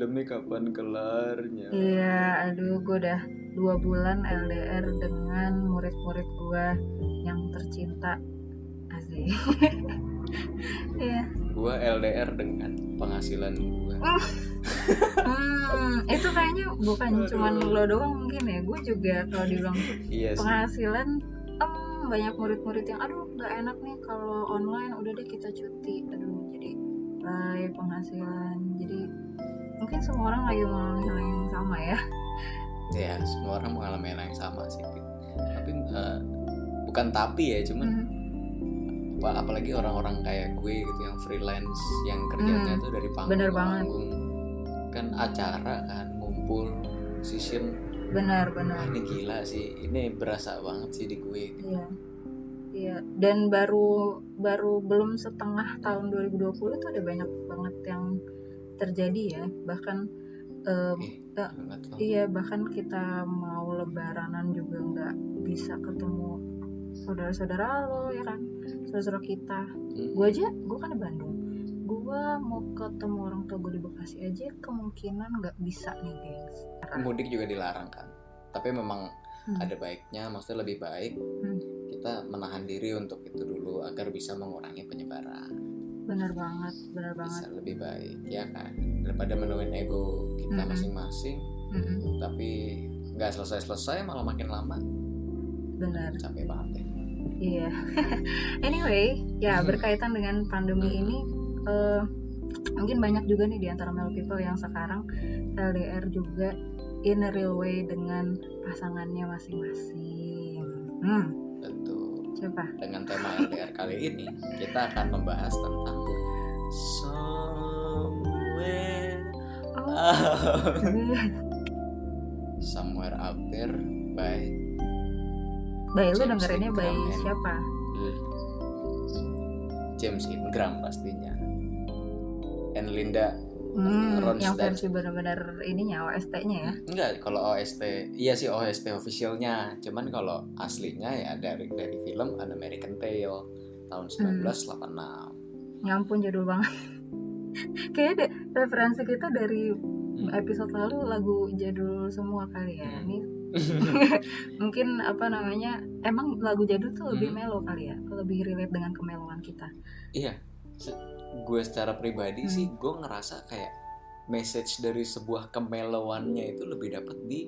pandemi kapan kelarnya? Iya, aduh, gue udah 2 bulan LDR dengan murid-murid gue yang tercinta. Asik. Iya. Gue LDR dengan penghasilan gue. Itu kayaknya bukan cuma lo doang mungkin ya. Gue juga kalau dibilang Iya sih. penghasilan, banyak murid-murid yang aduh nggak enak nih kalau online, udah deh kita cuti. Aduh, jadi penghasilan. Jadi mungkin semua orang lagi mengalami hal yang sama ya. Ya, semua orang mengalami hal yang sama sih. Tapi bukan tapi ya, cuman apalagi orang-orang kayak gue gitu yang freelance, yang kerjanya tuh dari panggung Bener ke banget. panggung, kan acara kan, ngumpul, session. Benar. Ini gila sih, ini berasa banget sih di gue. Iya. Dan baru belum setengah tahun 2020 tuh ada banyak banget yang terjadi ya. Bahkan bahkan kita mau lebaranan juga nggak bisa ketemu saudara-saudara lo ya kan, saudara kita. Gue kan di Bandung, gue mau ketemu orang tua gue di Bekasi aja kemungkinan nggak bisa nih guys. Mudik juga dilarang kan, tapi memang ada baiknya, maksudnya lebih baik kita menahan diri untuk itu dulu agar bisa mengurangi penyebaran. Benar banget. Bisa lebih baik ya kan, daripada menuin ego kita masing-masing, tapi nggak selesai malah makin lama. Benar. Capek banget ya. Iya. Anyway, ya berkaitan dengan pandemi ini, mungkin banyak juga nih di antara male people yang sekarang LDR juga in a real way dengan pasangannya masing-masing. Betul. Coba. Dengan tema LDR kali ini kita akan membahas tentang Somewhere Out There by lu dengerinnya by siapa? James Ingram pastinya. And Linda Ronstadt. Yang versi benar-benar ininya OST-nya ya? Enggak, kalau OST iya sih OST officialnya. Cuman kalau aslinya ya dari film An American Tail tahun 1986. Ya ampun, jadul banget. Kayaknya referensi kita dari episode lalu lagu jadul semua kali ya. Ini mungkin emang lagu jadul tuh lebih melo kali ya, lebih relate dengan kemeloan kita. Iya, gue secara pribadi sih gue ngerasa kayak message dari sebuah kemeloannya itu lebih dapat di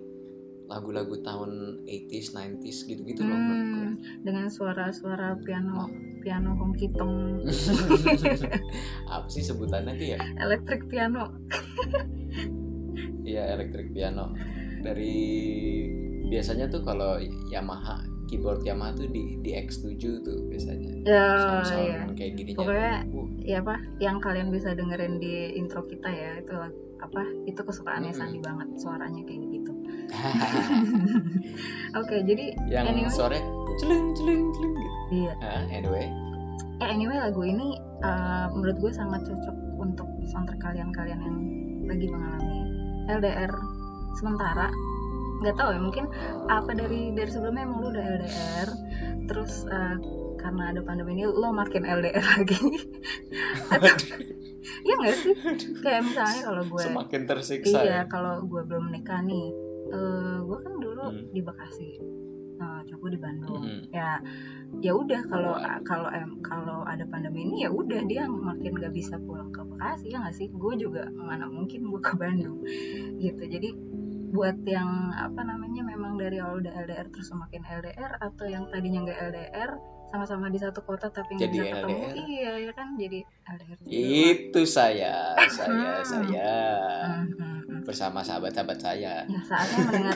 lagu-lagu tahun 80s, 90s gitu-gitu loh menurut gue. Dengan suara-suara piano honky tonk. Apa sih sebutannya tuh ya? Electric piano. Iya, electric piano. Dari biasanya tuh kalau Yamaha, keyboard Yamaha tuh di X7 tuh biasanya. Sound kayak gini. Pokoknya yang kalian bisa dengerin di intro kita ya, itu kesukaannya Sandi banget, suaranya kayak gitu. Oke, jadi yang suara celeng gitu. Iya. Anyway lagu ini menurut gue sangat cocok untuk soundtrack kalian yang lagi mengalami LDR sementara. Nggak tahu ya, mungkin dari sebelumnya emang lu udah LDR, terus karena ada pandemi ini lo makin LDR lagi. Iya nggak sih? Kayak misalnya kalau gue semakin tersiksa. Iya, kalau gue belum menikah nih, gue kan dulu di Bekasi, cowok di Bandung. Ya udah, kalau ada pandemi ini ya udah dia makin nggak bisa pulang ke Bekasi, ya nggak sih? Gue juga mana mungkin gue ke Bandung gitu. Jadi buat yang memang dari awal udah LDR terus semakin LDR, atau yang tadinya nggak LDR sama-sama di satu kota tapi nggak bisa ketemu, iya ya kan, jadi LDR juga. Itu saya bersama sahabat-sahabat saya. Ya, saatnya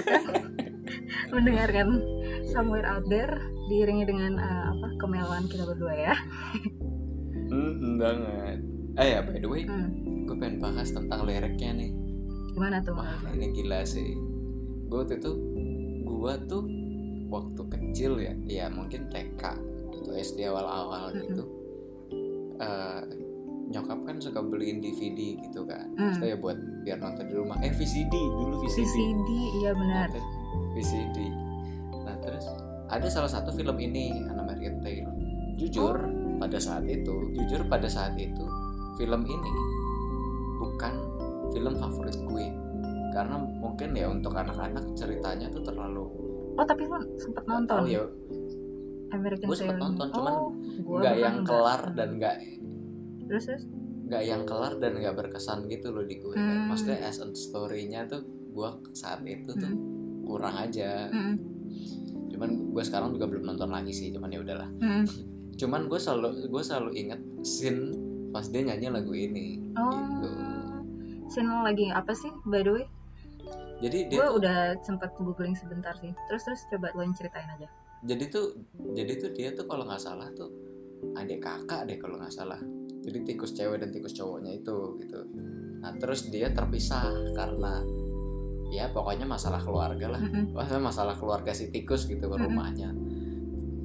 mendengarkan Somewhere Out There diiringi dengan kemeloan kita berdua ya. Banget. Ya by the way, gue pengen bahas tentang liriknya nih. Gimana tuh? Wah, ini gila sih. Gue tuh waktu kecil ya mungkin TK atau SD awal-awal gitu, nyokap kan suka beliin DVD gitu kan, maksudnya ya buat biar nonton di rumah. VCD, iya benar. VCD. Nah terus ada salah satu film ini, An American Tail. Jujur pada saat itu film ini bukan film favorit gue, karena mungkin ya untuk anak-anak ceritanya tuh terlalu. Oh tapi lo sempet nonton? Ya, American gue sempet nonton, cuman nggak yang kelar dan nggak yang kelar dan nggak berkesan gitu loh di gue. Maksudnya as a story-nya tuh gue saat itu tuh kurang aja. Cuman gue sekarang juga belum nonton lagi sih, cuman ya udahlah. Cuman gue selalu ingat scene pas dia nyanyi lagu ini. Gitu. Scene lagi apa sih by the way? Jadi gue udah sempat googling sebentar sih. Terus coba lo yang ceritain aja. Jadi tuh dia tuh kalau nggak salah tuh adik kakak deh kalau nggak salah. Jadi tikus cewek dan tikus cowoknya itu gitu. Nah terus dia terpisah karena ya pokoknya masalah keluarga lah. Masalah keluarga si tikus gitu rumahnya.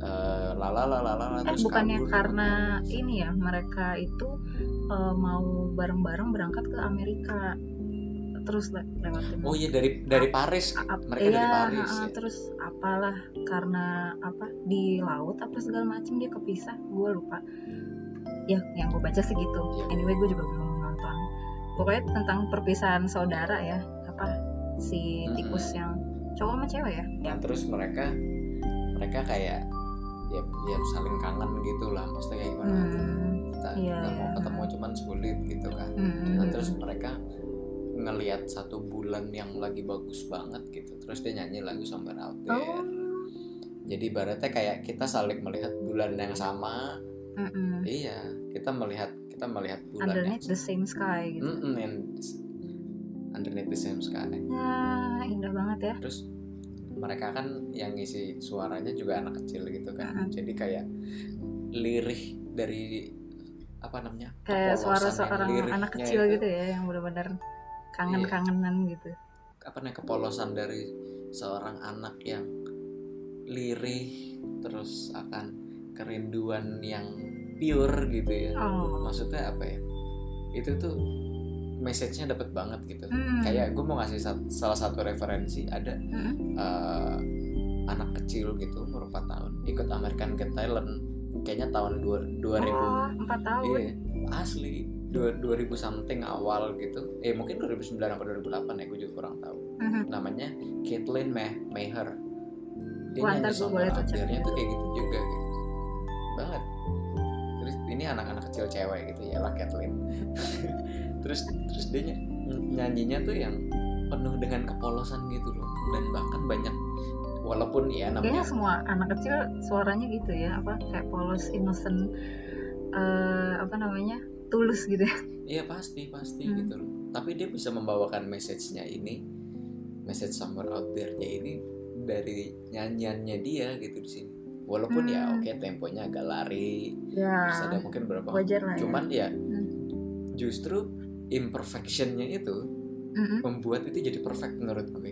Terus bukannya kabur, karena ini ya mereka itu mau bareng-bareng berangkat ke Amerika. Terus lewatin. Oh iya dari Paris. Mereka dari Paris. Ya. Terus apalah karena apa di laut apa segala macam dia kepisah. Gue lupa. Ya yang gue baca segitu. Ya. Anyway gue juga belum nonton. Pokoknya tentang perpisahan saudara ya. Apa si tikus yang cowok sama cewek ya. Nah terus mereka kayak ya saling kangen gitu lah. Maksudnya kayak gimana? Kita mau ketemu cuman sulit gitu kan. Nah terus mereka ngelihat satu bulan yang lagi bagus banget gitu, terus dia nyanyi lagu Somewhere Out There. Jadi ibaratnya kayak kita saling melihat bulan yang sama. Iya, kita melihat bulan underneath the same sky gitu. Underneath the same sky. Nah, indah banget ya. Terus mereka kan yang ngisi suaranya juga anak kecil gitu kan. Jadi kayak lirih dari apa namanya? Kayak suara seorang anak kecil itu, gitu ya, yang benar-benar kangen-kangenan gitu. Apa namanya, kepolosan dari seorang anak yang lirih terus akan kerinduan yang pure gitu ya. Maksudnya apa ya? Itu tuh message-nya dapet banget gitu. Kayak gue mau ngasih salah satu referensi, ada anak kecil gitu umur 4 tahun ikut American Got Talent kayaknya tahun 2000. 4 tahun. Iya, asli 2000 something awal gitu. Mungkin 2009 atau 2008 ya, gue juga kurang tahu. Namanya Caitlyn Maher. Dia nyanyi Somewhere Out There-nya tuh kayak gitu juga gitu. Banget. Terus ini anak-anak kecil cewek gitu ya lah Caitlyn. terus dia nyanyinya tuh yang penuh dengan kepolosan gitu loh. Dan bahkan banyak, walaupun ya namanya kayaknya semua anak kecil suaranya gitu ya, apa kayak polos, innocent, apa namanya, tulus gitu ya. Iya pasti gitu loh. Tapi dia bisa membawakan message-nya ini, message Somewhere Out There-nya ini dari nyanyiannya dia gitu di sini. Walaupun ya oke, temponya agak lari, terus ada mungkin berapa, cuman ya justru imperfection-nya itu membuat itu jadi perfect menurut gue.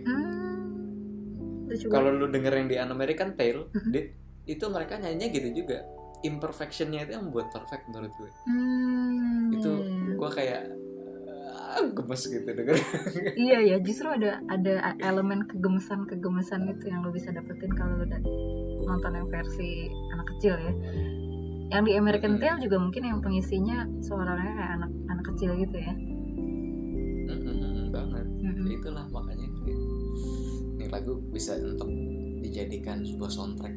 Kalau lu denger yang di An American Tale, itu mereka nyanyinya gitu juga. Imperfection-nya itu yang membuat perfect menurut gue. Itu gue kayak gemes gitu denger. Iya ya, justru ada elemen kegemesan itu yang lo bisa dapetin kalau lo udah nonton yang versi anak kecil ya. Yang di American Tale juga mungkin yang pengisinya suaranya kayak anak kecil gitu ya. Banget. Itulah makanya ini lagu bisa untuk dijadikan sebuah soundtrack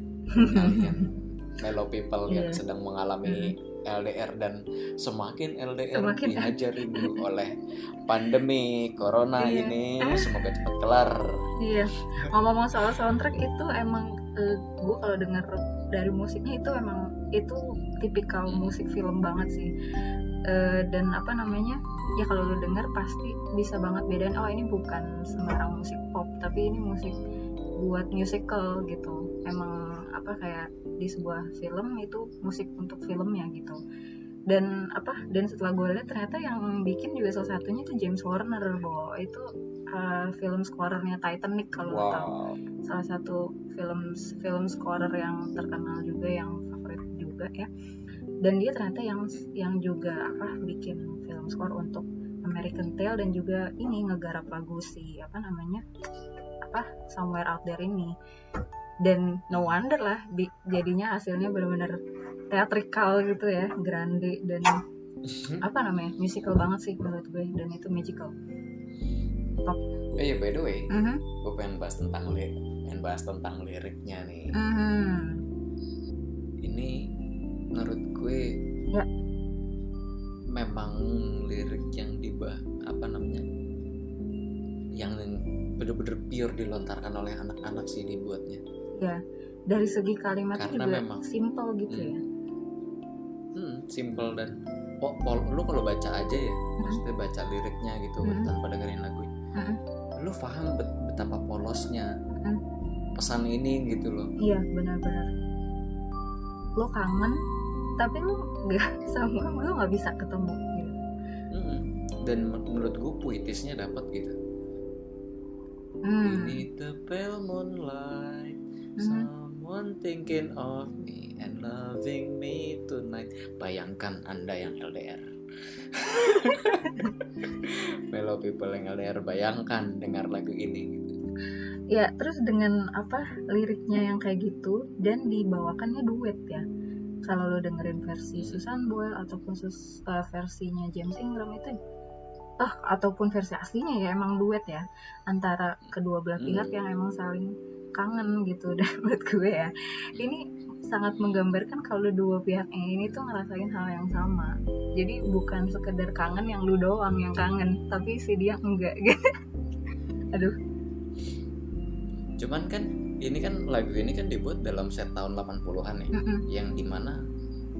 kalian mellow people yang sedang mengalami LDR dan semakin LDR dihajar rindu oleh pandemi corona ini. Semoga cepat kelar. Iya. Ngomong soal soundtrack itu emang gue kalau dengar dari musiknya itu emang itu tipikal musik film banget sih. Dan apa namanya, ya kalau lu dengar pasti bisa banget bedain, oh ini bukan sembarang musik pop, tapi ini musik buat musical gitu. Emang apa kayak di sebuah film itu musik untuk filmnya gitu. Dan setelah gue lihat ternyata yang bikin juga salah satunya itu James Horner, itu film scorernya Titanic kalau lo tahu. Salah satu film scorer yang terkenal juga, yang favorit juga ya. Dan dia ternyata yang juga bikin film score untuk American Tail, dan juga ini ngegarap lagu si Somewhere Out There ini. Dan no wonder lah jadinya hasilnya benar-benar teatrikal gitu ya, grande, dan apa namanya, musical banget sih menurut gue, dan itu magical. Top. Iya, by the way, gue pengen bahas tentang liriknya nih. Ini menurut gue memang lirik yang yang bener-bener pure dilontarkan oleh anak-anak sih dibuatnya. Ya, dari segi kalimatnya karena juga memang simple gitu ya. Simple dan lu kalau baca aja ya, maksudnya baca liriknya gitu tanpa dengerin lagunya, lu paham betapa polosnya pesan ini gitu loh. Iya, benar-benar. Lo kangen tapi lu nggak bisa ketemu gitu. Dan menurut gue puitisnya dapat gitu. Beneath the pale moonlight, someone thinking of me and loving me tonight. Bayangkan Anda yang LDR. Fellow people yang LDR, bayangkan dengar lagu ini gitu. Ya, terus dengan liriknya yang kayak gitu dan dibawakannya duet ya. Kalau lo dengerin versi Susan Boyle ataupun versinya James Ingram itu ataupun versi aslinya ya emang duet ya antara kedua belah pihak yang emang saling kangen gitu. Dan buat gue ya ini sangat menggambarkan kalau dua pihaknya ini tuh ngerasain hal yang sama. Jadi bukan sekedar kangen yang lu doang yang kangen, tapi si dia enggak gitu. Aduh. Cuman kan lagu ini kan dibuat dalam set tahun 80-an ya, yang dimana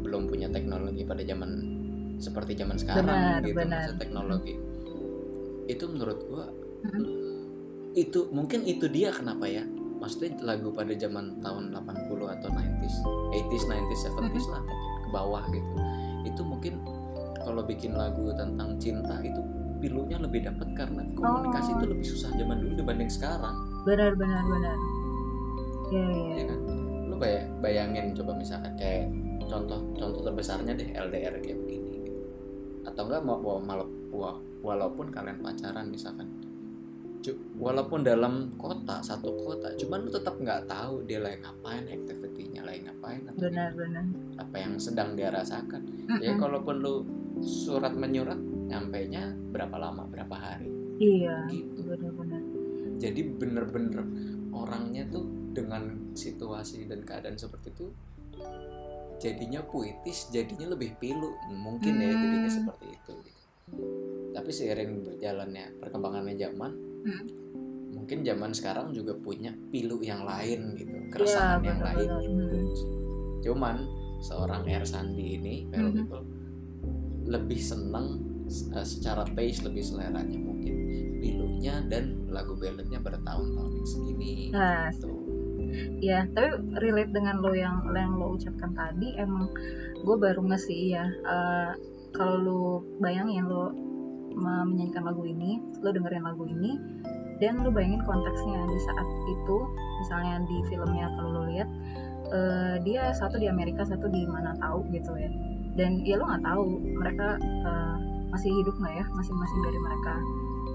belum punya teknologi pada zaman seperti zaman sekarang gitu. Masa teknologi itu menurut gua itu mungkin itu dia kenapa ya, maksudnya lagu pada zaman tahun 80 atau 90s 70s lah, mungkin ke bawah gitu. Itu mungkin kalau bikin lagu tentang cinta itu pilunya lebih dapat karena komunikasi itu lebih susah zaman dulu dibanding sekarang. Benar. Ya kan? Lu bayangin coba misalkan kayak contoh terbesarnya deh LDR kayak begini gitu. Atau enggak walaupun kalian pacaran misalkan, walaupun dalam satu kota, cuman lu tetap nggak tahu dia lagi ngapain, activity-nya lagi ngapain, atau benar. apa yang sedang dia rasakan. Ya kalaupun lu surat menyurat, nyampainya berapa lama, berapa hari. Iya. Gitu. Benar. Jadi bener-bener orangnya tuh dengan situasi dan keadaan seperti itu jadinya puitis, jadinya lebih pilu mungkin ya, jadinya seperti itu gitu. Tapi seiring berjalannya perkembangannya zaman, mungkin zaman sekarang juga punya pilu yang lain gitu, keresahan yang lain. Cuman seorang Ersandi ini, Fellow People, lebih seneng secara taste, lebih seleranya mungkin pilunya dan lagu balladnya bertahun-tahun segini gitu. Ya, tapi relate dengan lo yang lo ucapkan tadi, emang gue baru nge-sih ya. Kalau lo bayangin lo menyanyikan lagu ini, lo dengerin lagu ini, dan lo bayangin konteksnya di saat itu, misalnya di filmnya kalau lo lihat, dia satu di Amerika, satu di mana tahu gitu ya. Dan ya lo nggak tahu mereka masih hidup nggak ya, masing-masing dari mereka.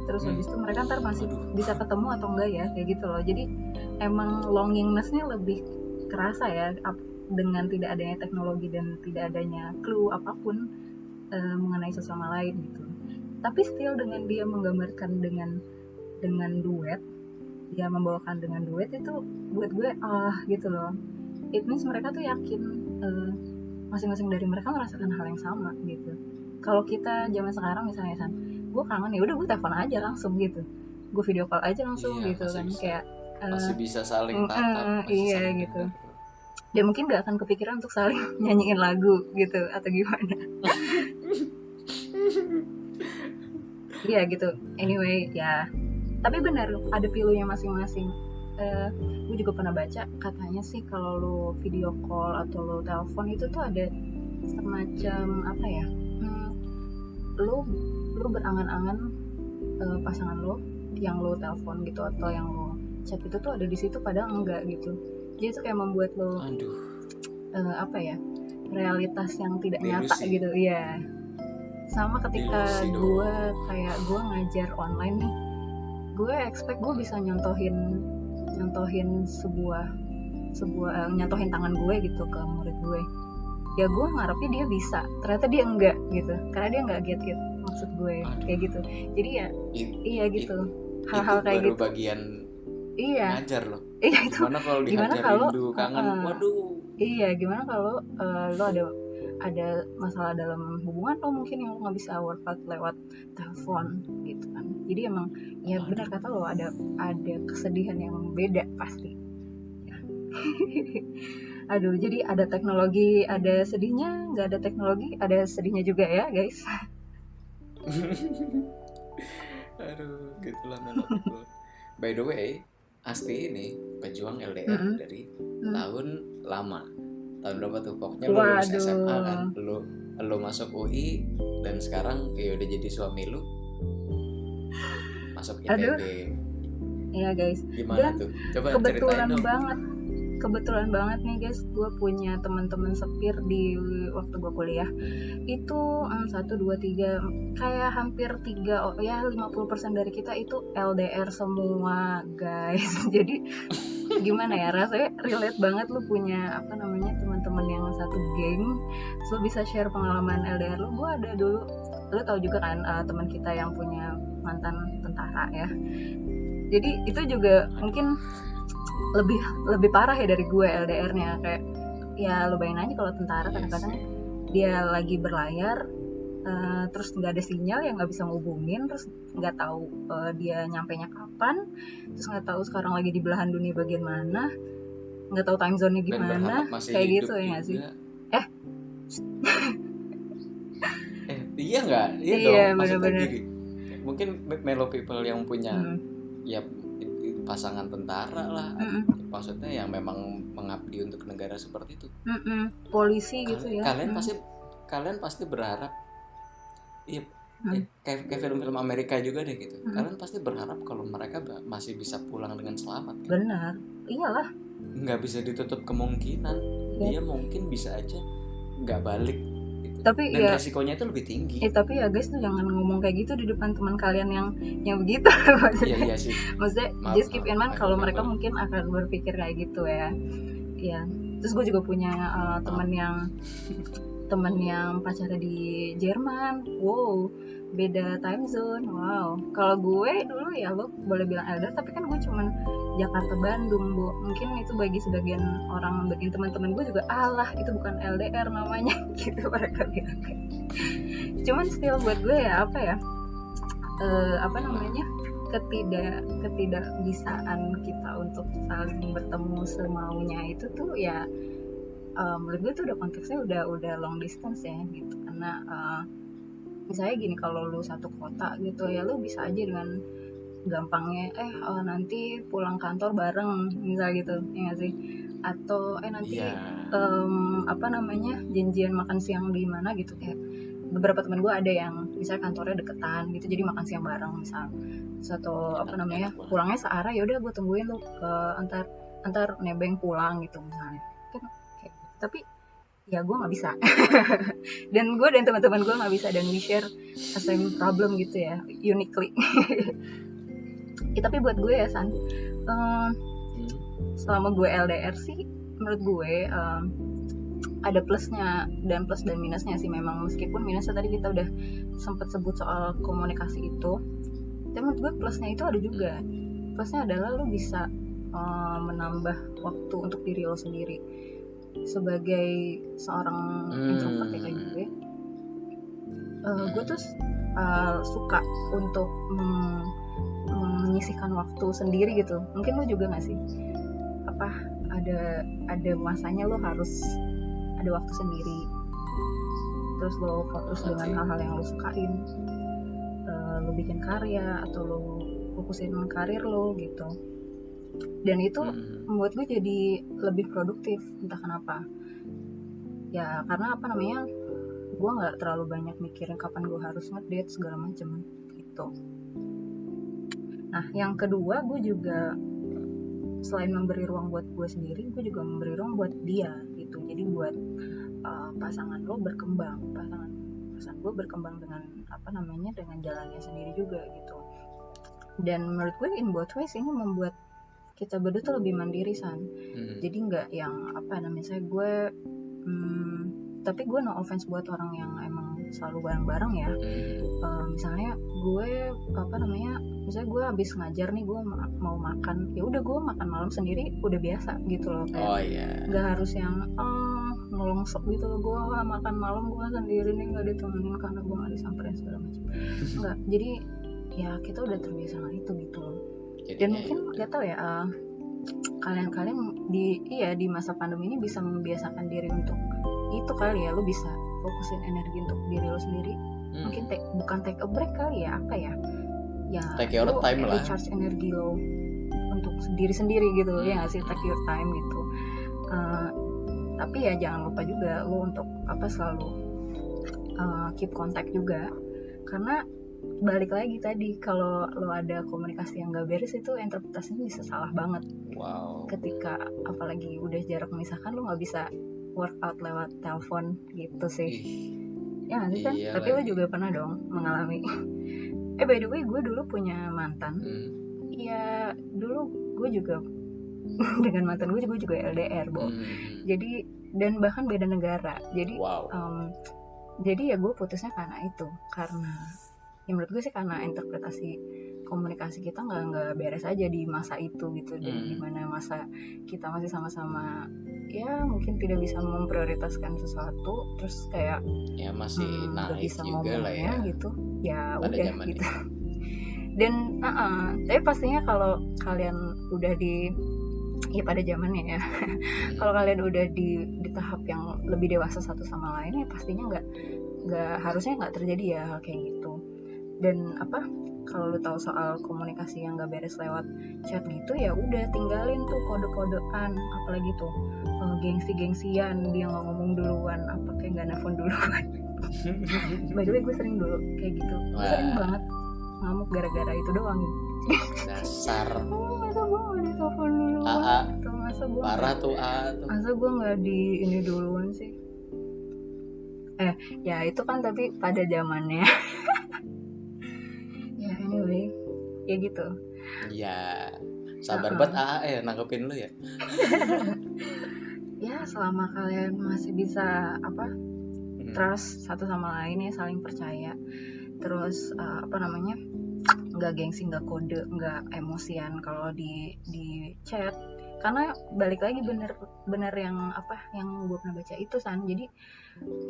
Terus habis itu mereka ntar masih bisa ketemu atau enggak ya, kayak gitu loh. Jadi emang longingness-nya lebih kerasa ya dengan tidak adanya teknologi dan tidak adanya clue apapun mengenai sesama lain gitu. Tapi still dengan dia menggambarkan dengan duet, dia membawakan dengan duet, itu buat gue gitu loh. It means mereka tuh yakin masing-masing dari mereka merasakan hal yang sama gitu. Kalau kita zaman sekarang misalnya gue kangen, ya udah gue telepon aja langsung gitu, gue video call aja langsung gitu kan, kayak masih bisa saling tatap, iya saling gitu. Dia mungkin gak akan kepikiran untuk saling nyanyiin lagu gitu atau gimana. Iya gitu. Anyway ya, tapi benar ada pilunya masing-masing. Gue juga pernah baca katanya sih kalau lo video call atau lo telepon itu tuh ada semacam apa ya, lo berangan-angan pasangan lo yang lo telepon gitu atau yang lo chat itu tuh ada di situ, padahal enggak gitu. Jadi itu kayak membuat lo apa ya, realitas yang tidak nyata gitu. Iya. Sama ketika gue ngajar online nih, gue expect gue bisa nyontohin sebuah nyontohin tangan gue gitu ke murid gue. ya gue ngarepnya dia bisa, ternyata dia enggak gitu, karena dia enggak get maksud gue. Aduh. Kayak gitu. Jadi ya iya gitu, hal-hal itu kayak baru gitu bagian iya ngajar loh. iya itu Gimana kalau gimana dihajar kalau rindu kangen, waduh. iya gimana kalau lo ada masalah dalam hubungan lo mungkin yang lo nggak bisa work out lewat telepon gitu kan. Jadi emang ya benar kata lo, ada kesedihan yang beda pasti. Aduh, jadi ada teknologi, ada sedihnya, nggak ada teknologi, ada sedihnya juga ya, guys. Aduh, gitulah Melo people. By the way, Asti ini pejuang LDR dari tahun lama. Tahun berapa tuh? Pokoknya lo lulus SMA kan, lo masuk UI dan sekarang ya udah jadi suami lo masuk ITB. Iya guys. Gimana tuh? Coba ceritain dong. Kebetulan banget nih guys, gue punya teman-teman sepir di waktu gue kuliah itu 1, 2, 3 kayak hampir 3 ya 50% dari kita itu LDR semua guys. Jadi gimana ya, rasanya relate banget lu punya apa namanya teman-teman yang satu geng, so bisa share pengalaman LDR lu. Gue ada dulu, lu tahu juga kan teman kita yang punya mantan tentara ya. Jadi itu juga mungkin lebih parah ya dari gue LDR-nya. Kayak ya lo bayangin aja kalau tentara kadang-kadang dia lagi berlayar terus nggak ada sinyal, yang nggak bisa ngubungin, terus nggak tahu dia nyampenya kapan, terus nggak tahu sekarang lagi di belahan dunia bagian mana, nggak tahu time zone-nya gimana, kayak gitu ya nggak sih? Iya nggak? Iya dong. Maksudnya gini, mungkin Melo people yang punya ya pasangan tentara lah, maksudnya yang memang mengabdi untuk negara seperti itu, polisi gitu ya. Kalian pasti berharap, iya, kayak film-film Amerika juga deh gitu. Kalian pasti berharap kalau mereka masih bisa pulang dengan selamat. Kan? Benar, iyalah. Nggak bisa ditutup kemungkinan, dia mungkin bisa aja nggak balik. Tapi dan ya, resikonya itu lebih tinggi. Tapi ya guys tuh jangan ngomong kayak gitu di depan teman kalian yang begitu. Iya sih. Maksudnya just keep in mind kalau mereka mungkin akan berpikir kayak gitu ya. Iya. Terus gue juga punya teman yang pacarnya di Jerman. Wow, beda time zone. Wow. Kalau gue dulu ya lo boleh bilang LDR, tapi kan gue cuman Jakarta Bandung, Bu. Mungkin itu bagi sebagian orang, bagi teman-teman gue juga alah itu bukan LDR namanya gitu mereka bilang. Cuman still buat gue ya apa ya? Apa namanya? Ketidakbisaan kita untuk saling bertemu semaunya itu tuh ya menurut gue tuh udah konteksnya udah long distance ya gitu. Karena misalnya gini, kalau lu satu kota gitu ya lu bisa aja dengan gampangnya nanti pulang kantor bareng misalnya gitu ya nggak sih, atau nanti apa namanya janjian makan siang di mana gitu. Kayak beberapa teman gue ada yang misalnya kantornya deketan gitu, jadi makan siang bareng misal satu apa namanya pulangnya searah, ya udah gue tungguin lu ke antar nebeng pulang gitu misalnya kan. Tapi ya gue nggak bisa dan gue dan teman-teman gue nggak bisa, dan we share the same problem gitu ya, uniquely. Tapi buat gue ya San, selama gue LDR sih menurut gue ada plusnya dan plus dan minusnya sih memang. Meskipun minusnya tadi kita udah sempat sebut soal komunikasi itu, tapi menurut gue plusnya itu ada juga. Plusnya adalah lo bisa menambah waktu untuk diri lo sendiri. Sebagai seorang introvert kayak gue tuh suka untuk menyisihkan waktu sendiri gitu. Mungkin lo juga nggak sih? Apa ada masanya lo harus ada waktu sendiri, terus lo fokus dengan hal-hal yang lo sukain, lo bikin karya atau lo fokusin karir lo gitu. Dan itu membuat gue jadi lebih produktif, entah kenapa ya, karena apa namanya gue nggak terlalu banyak mikirin kapan gue harus ngedate segala macem gitu. Nah yang kedua, gue juga selain memberi ruang buat gue sendiri, gue juga memberi ruang buat dia gitu. Jadi buat pasangan lo berkembang, pasangan gue berkembang dengan apa namanya dengan jalannya sendiri juga gitu. Dan menurut gue in both ways ini membuat kita berdua tuh lebih mandiri San. Jadi nggak yang apa namanya, saya gue tapi gue no offense buat orang yang emang selalu bareng-bareng ya. Misalnya gue misalnya gue habis ngajar nih, gue mau makan, ya udah gue makan malam sendiri udah biasa gitu loh, kayak nggak harus yang ngelongsok gitu loh, gue makan malam gue sendiri nih nggak ditemenin karena gue nggak disamperin segala macam. Nggak, jadi ya kita udah terbiasa sama itu gitu loh. Dan mungkin nggak tahu ya, kalian di masa pandemi ini bisa membiasakan diri untuk itu kali ya, lu bisa fokusin energi untuk diri lo sendiri. Mungkin bukan take a break kali ya, apa ya take your time lah, recharge energi lo untuk diri sendiri gitu loh, ya nggak sih, take your time gitu. Tapi ya jangan lupa juga lo untuk selalu keep contact juga, karena balik lagi tadi, kalau lo ada komunikasi yang gak beres itu interpretasinya bisa salah banget. Ketika apalagi udah jarak memisahkan, lo nggak bisa workout lewat telepon gitu sih. Ya nggak sih kan? Tapi lo juga pernah dong mengalami. By the way, gue dulu punya mantan. Iya, dulu gue juga dengan mantan gue juga LDR, Jadi, dan bahkan beda negara. Jadi, jadi ya gue putusnya karena itu, karena ya menurut gue sih karena interpretasi komunikasi kita nggak beres aja di masa itu gitu. Dan dimana masa kita masih sama-sama ya mungkin tidak bisa memprioritaskan sesuatu, terus kayak ya masih nggak bisa juga lah ya gitu ya pada udah gitu. Dan tapi pastinya kalau kalian udah pada zamannya ya kalau kalian udah di tahap yang lebih dewasa satu sama lain, ya pastinya harusnya nggak terjadi ya hal kayak gitu. Dan kalau lu tahu soal komunikasi yang gak beres lewat chat gitu, ya udah tinggalin tuh kode-kodean, apalagi tuh gengsi-gengsian, dia nggak ngomong duluan, kayak nggak nelfon duluan. By the way, gue sering dulu kayak gitu. Gue sering banget ngamuk gara-gara itu doang. Dasar. Masa gue nggak ditelepon duluan? Masa gue parah tuh masa gue nggak di ini duluan sih? Ya itu kan tapi pada zamannya. Ya anyway, ya gitu. Ya sabar banget nanggepin lu ya. Ya selama kalian masih bisa trust satu sama lain ya, saling percaya, terus nggak gengsi, nggak kode, nggak emosian kalau di chat. Karena balik lagi bener yang gue pernah baca itu jadi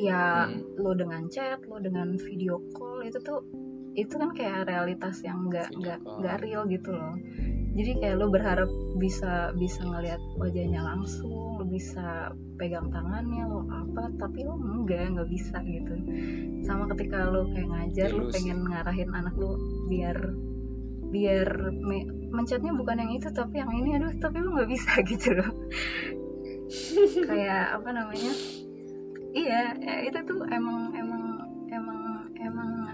ya lo dengan chat, lo dengan video call itu kan kayak realitas yang nggak real gitu loh. Jadi kayak lo berharap bisa ngelihat wajahnya langsung, lo bisa pegang tangannya, lo tapi lo nggak bisa gitu. Sama ketika lo kayak ngajar, lo pengen ngarahin anak lo biar mencetnya bukan yang itu tapi yang ini, tapi lo nggak bisa gitu loh. Kayak iya, itu tuh emang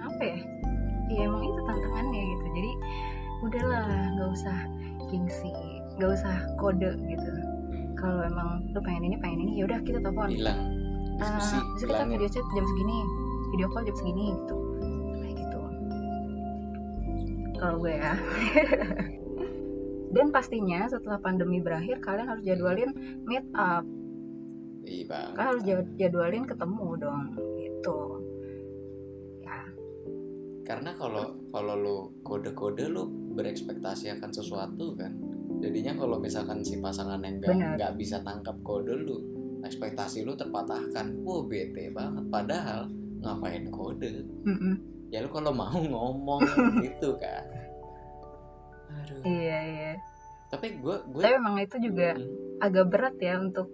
apa ya? Ya emang itu tantangannya gitu. Jadi udahlah, nggak usah gengsi, nggak usah kode gitu. Kalau emang lu pengen ini, ya udah kita telepon. Bisa kita video chat jam segini, video call jam segini gitu. Kayak gitu. Kalau gue ya. Dan pastinya setelah pandemi berakhir, kalian harus jadwalin meet up. Kalian harus jadwalin ketemu dong gitu. Karena kalau lu kode-kode, lu berekspektasi akan sesuatu kan. Jadinya kalau misalkan si pasangan yang nggak bisa tangkap kode lu, ekspektasi lu terpatahkan. Bete banget. Padahal ngapain kode? Ya lu kalau mau ngomong gitu kan. Aduh. Iya. Tapi gue emang itu juga agak berat ya untuk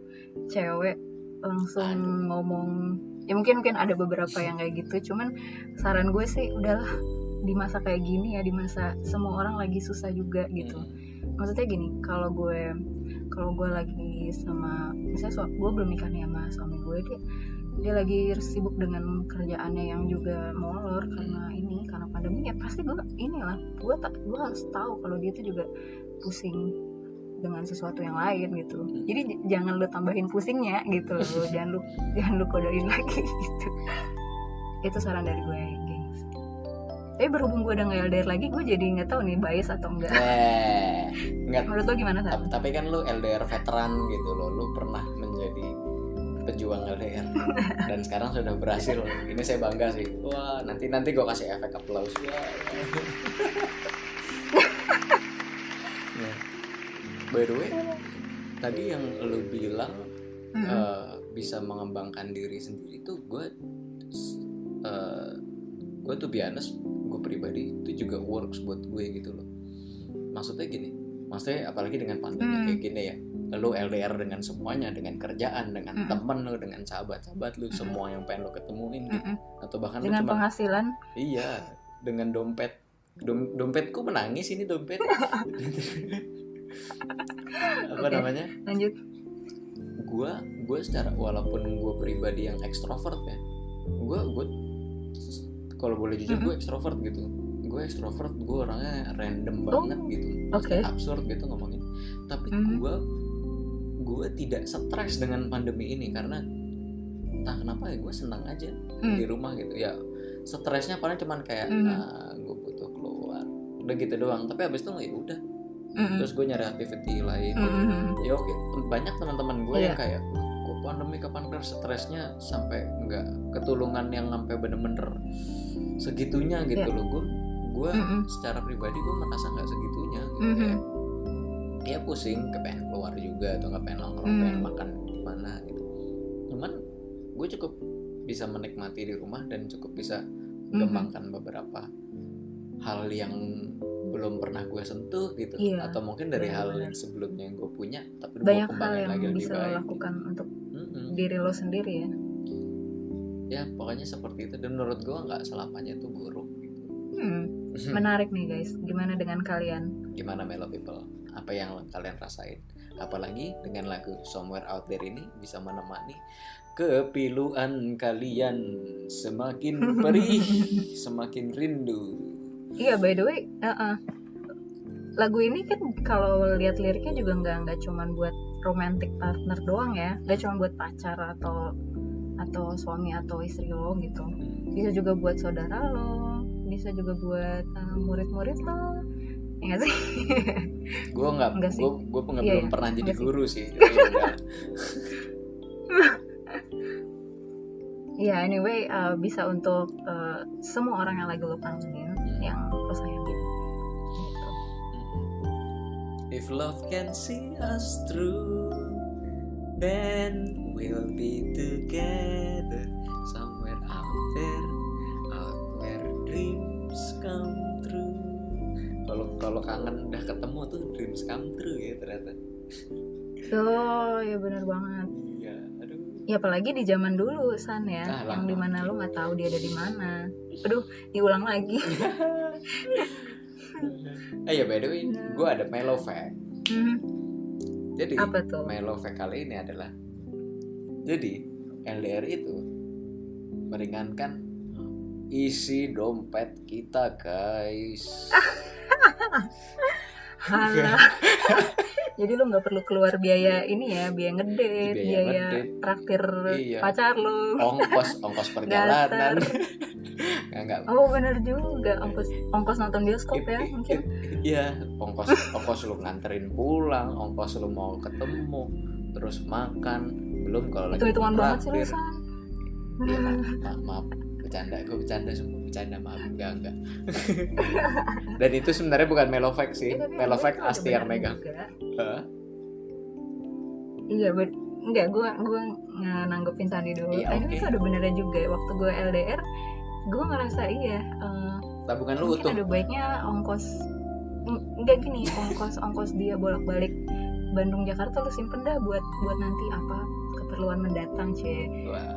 cewek langsung ngomong. Ya mungkin ada beberapa yang kayak gitu, cuman saran gue sih udahlah, di masa kayak gini ya, di masa semua orang lagi susah juga gitu. Maksudnya gini, kalau gue lagi sama, misalnya gue belum nikah nih sama suami gue, dia lagi sibuk dengan kerjaannya yang juga molor karena pandemi, ya pasti gue harus tahu kalau dia tuh juga pusing dengan sesuatu yang lain gitu. Jadi jangan lu tambahin pusingnya gitu. jangan lu kodoin lagi gitu. Itu saran dari gue, gengs. Tapi berhubung gue udah nggak LDR lagi, gue jadi nggak tahu nih bias atau enggak. Enggak. Menurut lo gimana, Sar? Tapi kan lu LDR veteran gitu loh. Lu pernah menjadi pejuang LDR dan sekarang sudah berhasil. Ini saya bangga sih. Wah, nanti gue kasih efek applause. Wah. Nah, by the way, tadi yang lu bilang bisa mengembangkan diri sendiri tuh gue tuh biasa, gue pribadi itu juga works buat gue gitu loh. Maksudnya apalagi dengan pandemi kayak gini ya, lu LDR dengan semuanya, dengan kerjaan, dengan temen lu, dengan sahabat-sahabat lu, semua yang pengen lu ketemuin gitu, atau bahkan dengan penghasilan. Iya, dengan dompetku menangis ini dompet. Apa namanya? Lanjut. Gue secara, walaupun gue pribadi yang ekstrovert ya, gue kalau boleh jujur gue ekstrovert gitu. Gue ekstrovert, gue orangnya random banget gitu, absurd gitu ngomongin. Tapi gue tidak stres dengan pandemi ini karena entah kenapa ya gue senang aja di rumah gitu ya. Stresnya paling cuman kayak gue butuh keluar, udah gitu doang. Tapi abis itu ya udah, terus gue nyari aktiviti lain gitu. Ya oke, banyak teman-teman gue yang kayak gue pandemi kapan kelar, stresnya sampai nggak ketulungan yang sampai bener-bener segitunya gitu loh. Gue secara pribadi gue merasa nggak segitunya gitu. Kayak ya pusing, kepengen keluar juga atau nggak pengen nongkrong, pengen makan di mana gitu. Cuman gue cukup bisa menikmati di rumah dan cukup bisa mengembangkan beberapa hal yang belum pernah gue sentuh gitu, atau mungkin dari hal yang sebelumnya yang gue punya tapi gue kembangin lagi lebih baik. Banyak hal yang bisa lo lakukan untuk diri lo sendiri ya. Ya pokoknya seperti itu, dan menurut gue nggak selamanya itu buruk gitu. Menarik nih guys, gimana dengan kalian? Gimana Mellow People? Apa yang kalian rasain? Apalagi dengan lagu Somewhere Out There ini bisa menemani kepiluan kalian semakin perih, semakin rindu. Iya, by the way, lagu ini kan kalau lihat liriknya juga nggak cuman buat romantic partner doang ya, nggak cuma buat pacar atau suami atau istri lo gitu. Bisa juga buat saudara lo, bisa juga buat murid-murid lo. Ya sih? Gue belum pernah jadi guru sih. Ya anyway, bisa untuk semua orang yang lagi lo kangenin, yang lo sayangin gitu. If love can see us through, then we'll be together somewhere out where dreams come true. Kalau kangen udah ketemu tuh dreams come true ya ternyata. Oh ya benar banget. Iya, aduh. Ya apalagi di zaman dulu San ya, yang dimana lo nggak tahu dia ada di mana. Aduh, diulang lagi. Ya by the way, gue ada mellow fact. Jadi apa tuh? Mellow fact kali ini adalah, jadi LDR itu meringankan isi dompet kita guys. Halah. Jadi lo nggak perlu keluar biaya ini ya, biaya ngedate, biaya traktir pacar lo, ongkos perjalanan. Enggak. Oh benar juga, ongkos nonton bioskop ya mungkin. Iya, ongkos lu nganterin pulang, ongkos lu mau ketemu, terus makan, belum kalau lagi hitungan banget sih lu San. Ya, maaf, gue bercanda semua, maaf, enggak. Dan itu sebenarnya bukan mellow fact sih, mellow fact Asti yang megang. Iya, enggak, gue nanggepin Sandi dulu. Ini tuh ada benernya juga. Waktu gue LDR, gue ngerasa tabungan lu utuh. Ada baiknya ongkos dia bolak-balik Bandung Jakarta lu simpen dah buat nanti apa keperluan mendatang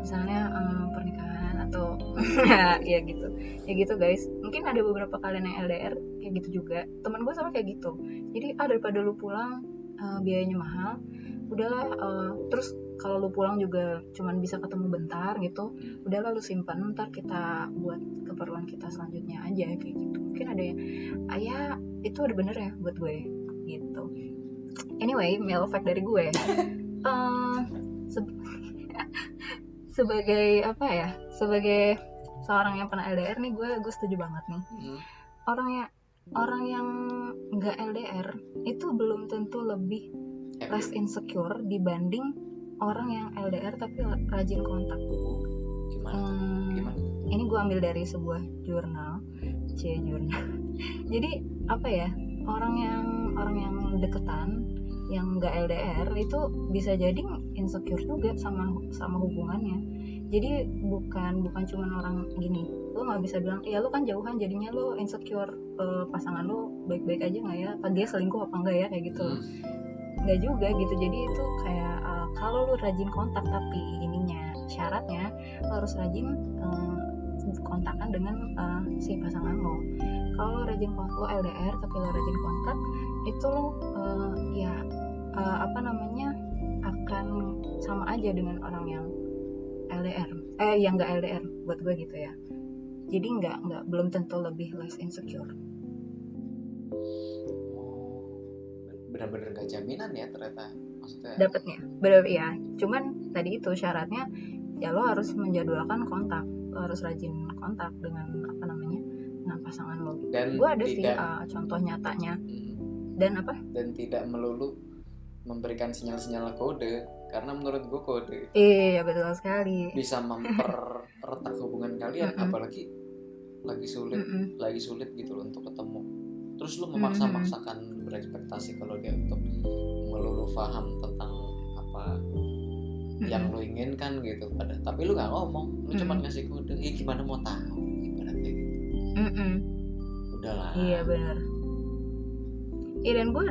misalnya pernikahan atau ya gitu guys. Mungkin ada beberapa kalian yang LDR kayak gitu juga. Teman gue sama kayak gitu. Jadi daripada lu pulang biayanya mahal, udahlah terus kalau lu pulang juga cuman bisa ketemu bentar gitu, udahlah lu simpan, ntar kita buat keperluan kita selanjutnya aja kayak gitu. Mungkin ada yang itu ada bener ya buat gue gitu. Anyway, mail fact dari gue sebagai seorang yang pernah LDR nih, gue setuju banget nih. Orang yang nggak LDR itu belum tentu lebih less insecure dibanding orang yang LDR tapi rajin kontak. Gimana? Ini gue ambil dari sebuah jurnal. Jadi apa ya, orang yang deketan yang nggak LDR itu bisa jadi insecure juga sama hubungannya. Jadi bukan cuma orang gini, lo nggak bisa bilang ya lo kan jauhan jadinya lo insecure, pasangan lo baik-baik aja nggak ya, apa dia selingkuh apa enggak ya, kayak gitu. Nggak juga gitu. Jadi itu kayak kalau lo rajin kontak, tapi ininya syaratnya lo harus rajin kontakkan dengan si pasangan lo. Kalau rajin kontak, lo LDR tapi lo rajin kontak, itu lo akan sama aja dengan orang yang LDR, yang nggak LDR buat gue gitu ya. Jadi nggak belum tentu lebih less insecure. Benar-benar nggak jaminan ya ternyata maksudnya. Dapatnya benar ya. Cuman tadi itu syaratnya ya lo harus menjadwalkan kontak, lo harus rajin kontak dengan dengan pasangan lo. Gue ada sih contoh nyatanya. Dan tidak melulu memberikan sinyal-sinyal kode, karena menurut gue kode iya betul sekali bisa memperretak hubungan kalian. Apalagi lagi sulit gitu loh untuk ketemu, terus lu memaksa-maksakan berekspektasi kalau dia untuk melulu paham tentang apa yang lu inginkan gitu, tapi lu nggak ngomong, lu cuma ngasih kode. Gimana mau tahu ibaratnya gitu. Udahlah. Iya benar. Iya, dan gue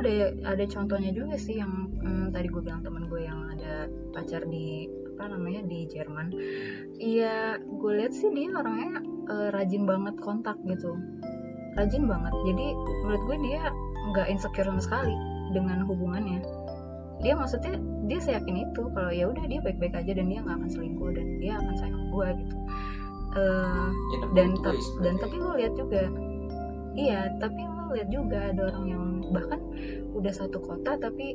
ada contohnya juga sih yang tadi gue bilang teman gue yang ada pacar di di Jerman. Iya, gue lihat sih dia orangnya rajin banget kontak gitu, rajin banget. Jadi menurut gue dia nggak insecure sama sekali dengan hubungannya. Maksudnya dia seyakin itu kalau ya udah dia baik-baik aja dan dia nggak akan selingkuh dan dia akan sayang gue gitu. Tapi lo lihat juga, tapi lo lihat juga ada orang yang bahkan udah satu kota tapi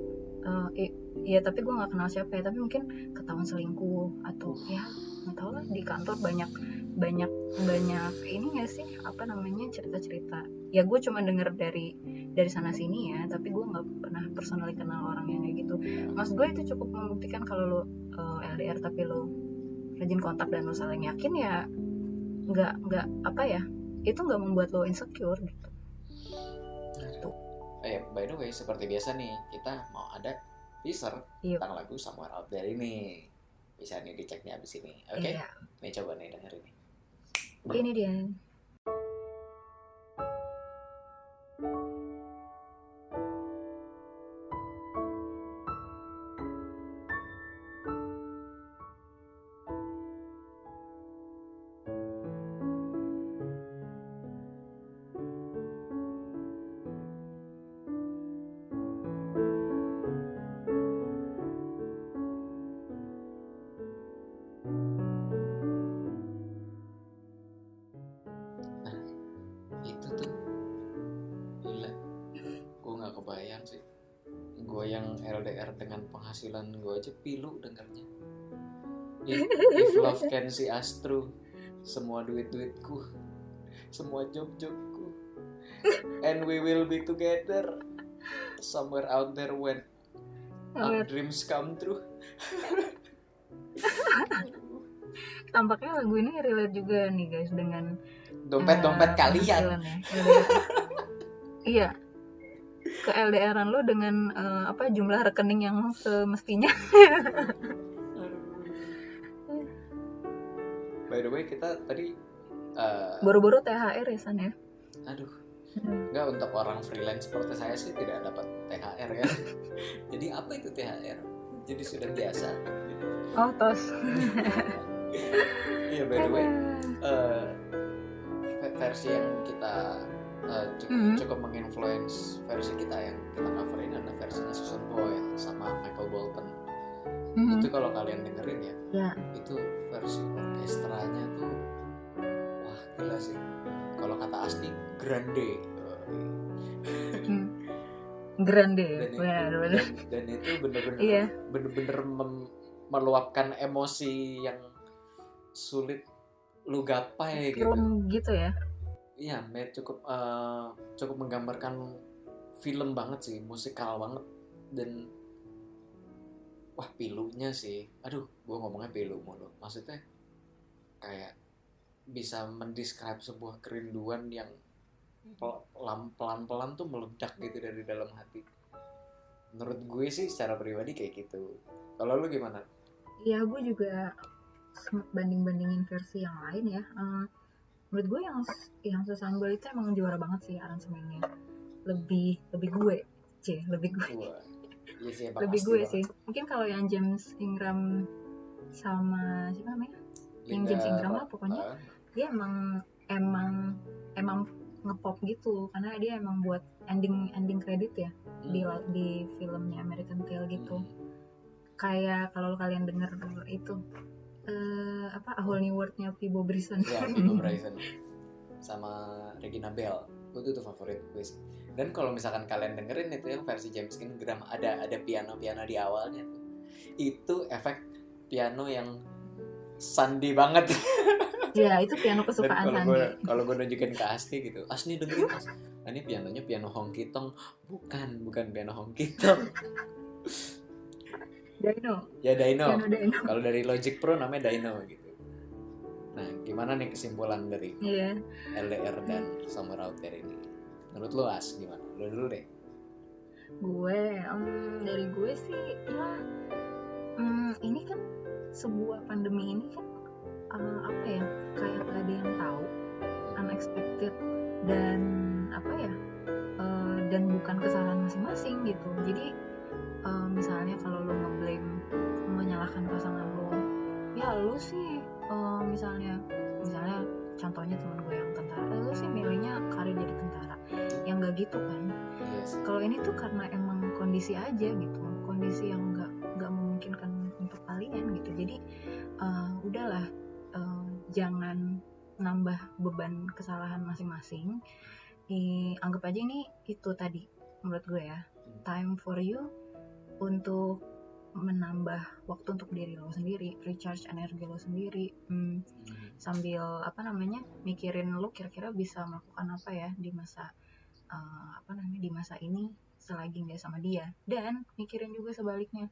tapi gue nggak kenal siapa ya, tapi mungkin ketahuan selingkuh atau ya nggak tahu lah, di kantor banyak ini nggak sih cerita-cerita ya. Gue cuma denger dari sana sini ya, tapi gue nggak pernah personally kenal orang yang kayak gitu. Maksud gue itu cukup membuktikan kalau lo LDR tapi lo rajin kontak dan lo saling yakin ya, nggak itu nggak membuat lo insecure gitu. By the way, seperti biasa nih, kita mau ada teaser tentang lagu Somewhere Out There ini. Bisa nih diceknya abis ini. Oke? Nih coba nih dengerin nih. Ini dia. LDR dengan penghasilan gue aja pilu dengarnya. If love can see us through, semua duitku, semua job-jobku, and we will be together somewhere out there when our dreams come true. Tampaknya lagu ini relate juga nih guys dengan dompet kalian. Iya. Ke LDR-an lo dengan jumlah rekening yang semestinya. By the way, kita tadi boro-boro THR ya San ya. Aduh. Enggak, untuk orang freelance seperti saya sih tidak dapat THR ya. Jadi apa itu THR? Jadi sudah biasa. Oh, tos. Iya, by the way, versi yang kita cukup menginfluence versi kita yang kita coverin adalah versinya Susan Boyle sama Michael Bolton. Itu kalau kalian dengerin ya, itu versi orkestranya tuh wah gila sih. Kalau kata Asti grande. Grande. Dan itu bener-bener meluapkan emosi yang sulit lu gapai gitu. Film gitu ya. Iya, cukup menggambarkan film banget sih, musikal banget, dan Wah, pilunya sih, aduh gue ngomongnya pilu mulu, maksudnya kayak bisa mendescribe sebuah kerinduan yang pelan-pelan tuh meledak gitu dari dalam hati. Menurut gue sih secara pribadi kayak gitu. Kalau lu gimana? Iya, gue juga banding-bandingin versi yang lain ya. Menurut gue yang Susangbol itu emang juara banget sih aransemennya. Lebih gue, lebih gue. Wah, iya sih, lebih gue banget sih. Mungkin kalau yang James Ingram sama siapa namanya? Yang James Ingram lah pokoknya. Dia emang ngepop gitu karena dia emang buat ending credit ya di filmnya American Tail gitu. Kayak kalau kalian denger itu A Whole New World-nya Vibo Bryson. Ya, Vibo Bryson sama Regina Bell. Itu tuh favorit gue sih. Dan kalau misalkan kalian dengerin itu yang versi James Ingram ada piano di awalnya tuh. Itu efek piano yang Sandi banget. Ya, itu piano kesukaan Sandi. Kalau gue nunjukin ke Asni gitu, Asni dengerin Mas. Ini pianonya piano honky tonk, bukan piano honky tonk. Dino. Ya Dino. Kalau dari Logic Pro namanya Dino gitu. Nah, gimana nih kesimpulan dari LDR dan Summer Out There ini? Menurut lo As gimana? Lo dulu deh. Gue, dari gue sih ya, ini kan sebuah pandemi ini kan apa ya, kayak gak ada yang tahu, unexpected dan apa ya, dan bukan kesalahan masing-masing gitu. Jadi misalnya kalau lo menyalahkan pasangan lo, ya lo sih misalnya contohnya teman gue yang tentara, lo sih milihnya karir jadi tentara, yang nggak gitu kan. Kalau ini tuh karena emang kondisi aja gitu, kondisi yang nggak memungkinkan untuk kalian gitu. Jadi udahlah, jangan nambah beban kesalahan masing-masing. Anggap aja ini itu tadi menurut gue ya, time for you untuk menambah waktu untuk diri lo sendiri, recharge energi lo sendiri, sambil mikirin lo kira-kira bisa melakukan apa ya di masa di masa ini selagi nggak sama dia, dan mikirin juga sebaliknya,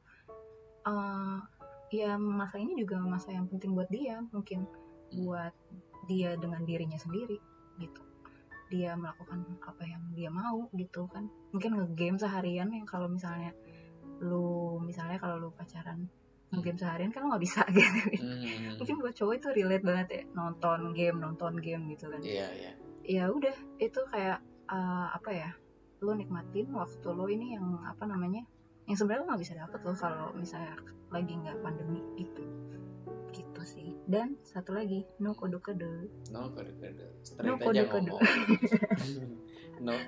ya masa ini juga masa yang penting buat dia, mungkin buat dia dengan dirinya sendiri gitu. Dia melakukan apa yang dia mau gitu kan, mungkin nge-game seharian yang kalau misalnya kalau lu pacaran nge-game seharian kan lu nggak bisa gitu. Mungkin buat cowok itu relate banget ya, nonton game gitu kan. Ya udah, itu kayak lu nikmatin waktu lo ini yang yang sebenarnya lo nggak bisa dapet lo kalau misalnya lagi nggak pandemi gitu sih. Dan satu lagi, no kode-kode no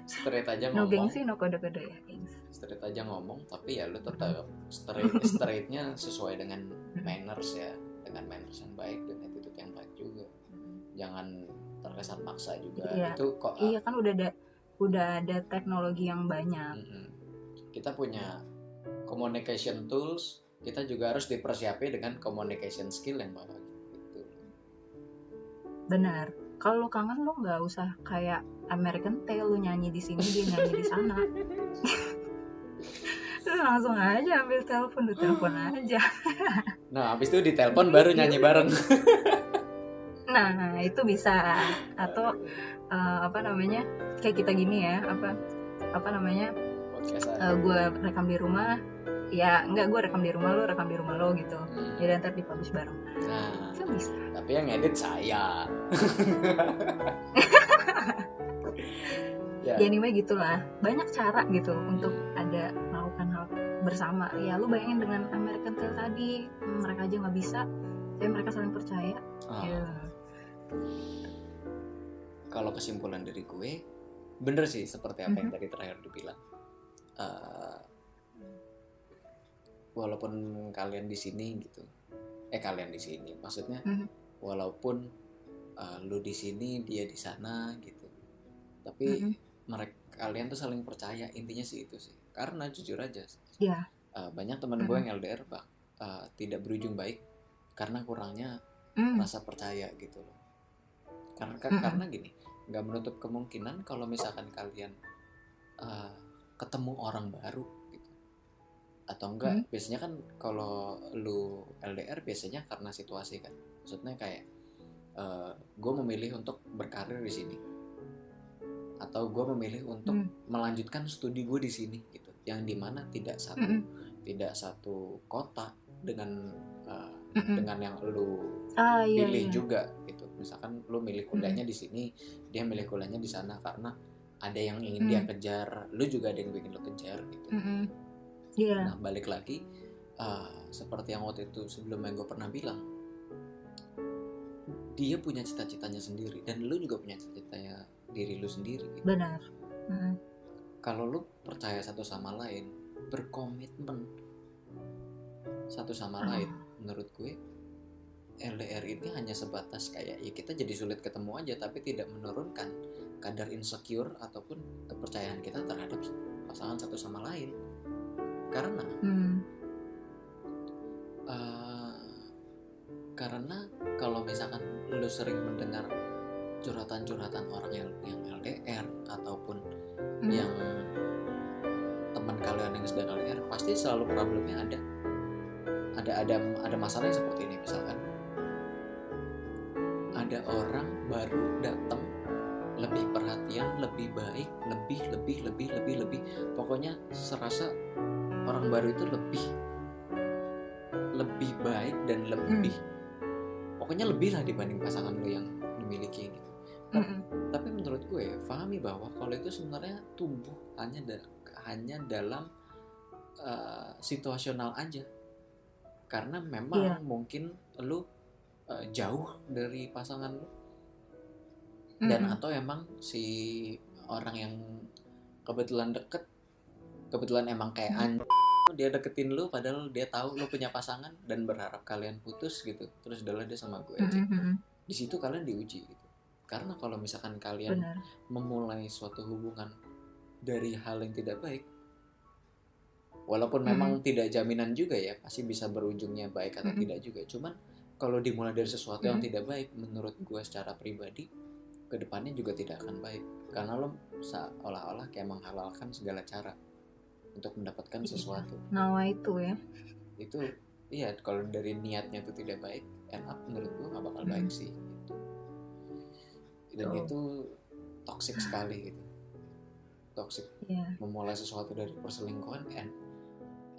straight aja ngomong, no gengsi, no kode-kode ya gengs. Straight aja ngomong, tapi ya lu tetap straightnya sesuai dengan manners ya, dengan manners yang baik dan attitude yang baik juga. Jangan terkesan maksa juga. Itu kok kan udah ada teknologi yang banyak. Kita punya communication tools, kita juga harus dipersiapi dengan communication skill yang bagus gitu. Benar. Kalau lu kangen lo nggak usah kayak American Tail, lu nyanyi di sini dia nyanyi di sana. Lu langsung aja ambil telepon, lu telepon aja. Nah, habis itu ditelepon baru nyanyi bareng. Nah, itu bisa. Atau kayak kita gini ya, gue rekam di rumah, ya enggak, gue rekam di rumah lo gitu. Jadi ntar dipublish bareng. Nah, itu bisa. Tapi yang edit saya. Ya anime gitulah, banyak cara gitu untuk ada melakukan hal bersama. Ya lu bayangin dengan American Tail tadi, mereka aja nggak bisa, tapi mereka saling percaya. Kalau kesimpulan dari gue, bener sih seperti apa yang tadi terakhir dibilang. Walaupun kalian di sini gitu, maksudnya walaupun lu di sini dia di sana gitu, tapi kalian tuh saling percaya, intinya sih itu sih. Karena jujur aja, banyak teman gue yang LDR tidak berujung baik karena kurangnya rasa percaya gitu loh. Karena gini, nggak menutup kemungkinan kalau misalkan kalian ketemu orang baru gitu, atau enggak biasanya kan kalau lu LDR biasanya karena situasi kan, maksudnya kayak gue memilih untuk berkarir di sini atau gue memilih untuk melanjutkan studi gue di sini gitu, yang dimana tidak satu kota dengan yang lu pilih juga gitu. Misalkan lu milih kuliahnya di sini, dia milih kuliahnya di sana karena ada yang ingin dia kejar, lu juga ada yang bikin lu kejar gitu. Nah balik lagi seperti yang waktu itu sebelumnya gue pernah bilang, dia punya cita-citanya sendiri dan lu juga punya cita-citanya diri lu sendiri gitu. Benar. Kalau lu percaya satu sama lain, berkomitmen satu sama lain, menurut gue LDR ini hanya sebatas kayak ya kita jadi sulit ketemu aja, tapi tidak menurunkan kadar insecure ataupun kepercayaan kita terhadap pasangan satu sama lain. Karena karena kalau misalkan lu sering mendengar curhatan-curhatan orang yang LDR ataupun yang teman kalian yang sedang LDR, pasti selalu problemnya ada masalah yang seperti ini. Misalkan ada orang baru datang, lebih perhatian, lebih baik, lebih, pokoknya serasa orang baru itu lebih baik dan lebih pokoknya lebih lah dibanding pasangan lo yang dimiliki gitu. Tapi menurut gue pahami bahwa kalau itu sebenarnya tumbuh hanya dalam situasional aja, karena memang mungkin lo jauh dari pasangan lo dan atau emang si orang yang kebetulan emang kayak dia deketin lu padahal dia tahu lu punya pasangan dan berharap kalian putus gitu, terus udahlah dia sama gue aja. Di situ kalian diuji gitu. Karena kalau misalkan kalian memulai suatu hubungan dari hal yang tidak baik, walaupun memang tidak jaminan juga ya pasti bisa berujungnya baik atau tidak juga, cuman kalau dimulai dari sesuatu yang tidak baik, menurut gue secara pribadi kedepannya juga tidak akan baik, karena lo seolah-olah kayak menghalalkan segala cara untuk mendapatkan sesuatu. Nawa itu ya. Itu iya, kalau dari niatnya itu tidak baik, end up menurut gue nggak bakal baik sih. Gitu. Dan itu toxic sekali gitu. Toxic. Memulai sesuatu dari perselingkuhan,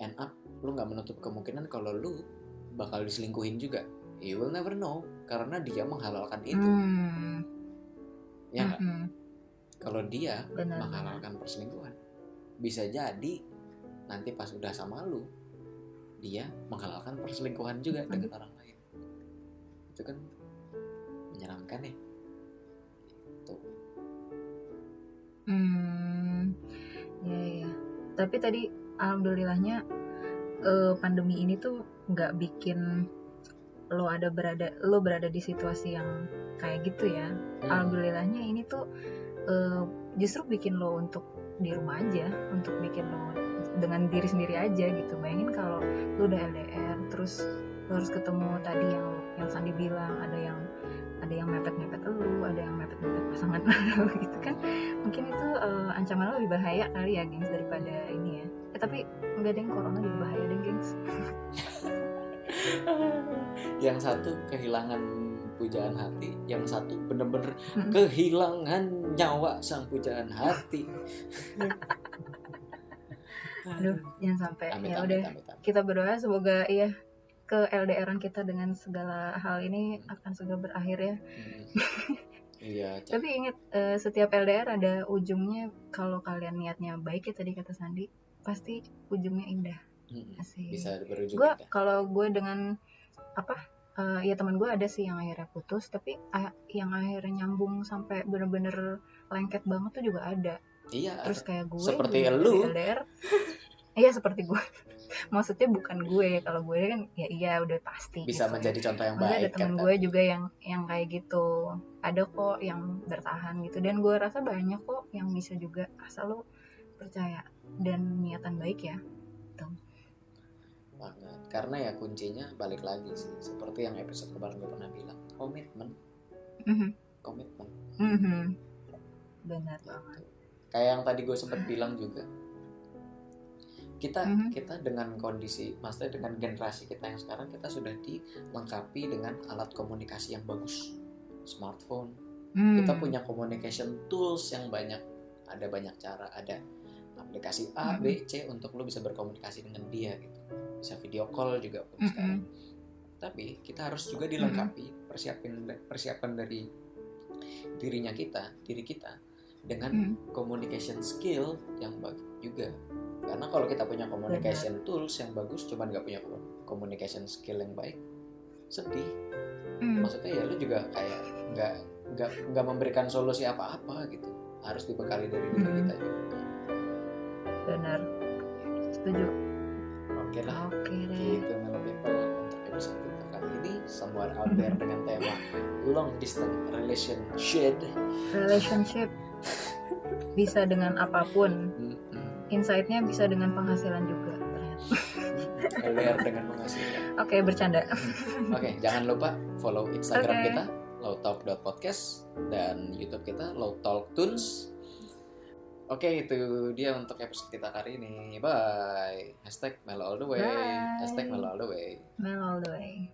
end up lu nggak menutup kemungkinan kalau lu bakal diselingkuhin juga. You will never know karena dia menghalalkan itu. Ya nggak? Kalau dia menghalalkan perselingkuhan, bisa jadi nanti pas udah sama lu dia menghalalkan perselingkuhan juga dengan orang lain. Itu kan menyeramkan ya. Gitu. Ya. Tapi tadi alhamdulillahnya pandemi ini tuh nggak bikin lo berada di situasi yang kayak gitu ya. Alhamdulillahnya ini tuh justru bikin lo untuk di rumah aja, untuk bikin lo dengan diri sendiri aja gitu. Bayangin kalau lo udah LDR terus lo harus ketemu tadi yang Sandi bilang, ada yang mepet-mepet lo, ada yang mepet-mepet pasangan lo gitu kan. Mungkin itu ancaman lo lebih bahaya kali ya gengs daripada ini ya. Tapi enggak, deng, corona lebih bahaya deng gengs. Yang satu kehilangan pujaan hati, yang satu bener-bener kehilangan nyawa sang pujaan hati. Aduh, jangan sampai. Amit. Kita berdoa semoga ya ke LDR-an kita dengan segala hal ini akan segera berakhir ya. Iya. Tapi ingat setiap LDR ada ujungnya. Kalau kalian niatnya baik ya, tadi kata Sandi, pasti ujungnya indah. Asik. Bisa berujung indah. Indah. Kalau gue dengan ya teman gue ada sih yang akhirnya putus, tapi yang akhirnya nyambung sampai bener-bener lengket banget tuh juga ada. Iya. Terus kayak gue seperti lu LDR. Iya seperti gue. Maksudnya bukan gue, kalau gue kan ya iya udah pasti bisa gitu, menjadi contoh yang baik. Ada temen gue juga yang kayak gitu, ada kok yang bertahan gitu, dan gue rasa banyak kok yang bisa juga asal lo percaya dan niatan baik ya gitu. Banget. Karena ya kuncinya balik lagi sih, seperti yang episode kemarin gue pernah bilang, komitmen. Komitmen. Benar banget. Kayak yang tadi gue sempat bilang juga, kita dengan kondisi, maksudnya dengan generasi kita yang sekarang, kita sudah dilengkapi dengan alat komunikasi yang bagus, smartphone. Kita punya communication tools yang banyak, ada banyak cara, ada aplikasi A, B, C untuk lo bisa berkomunikasi dengan dia gitu. Bisa video call juga pun sekarang. Tapi kita harus juga dilengkapi persiapan dari diri kita dengan communication skill yang bagus juga. Karena kalau kita punya communication tools yang bagus, cuman nggak punya communication skill yang baik, sedih. Maksudnya ya lu juga kayak nggak memberikan solusi apa-apa gitu. Harus dibekali dari diri kita juga. Benar, setuju. Oke lah, gitu Melo People untuk episode kita kali ini. Somewhere out there dengan tema long distance relationship. Bisa dengan apapun. Insight-nya bisa dengan penghasilan juga ternyata. LDR dengan penghasilan. Oke, bercanda. Oke, jangan lupa follow Instagram kita lowtalk.podcast dan YouTube kita lowtalktunes. Oke, itu dia untuk episode kita kali ini. Bye. #Melo all the way. Bye. #Melo all the way. Melo all the way.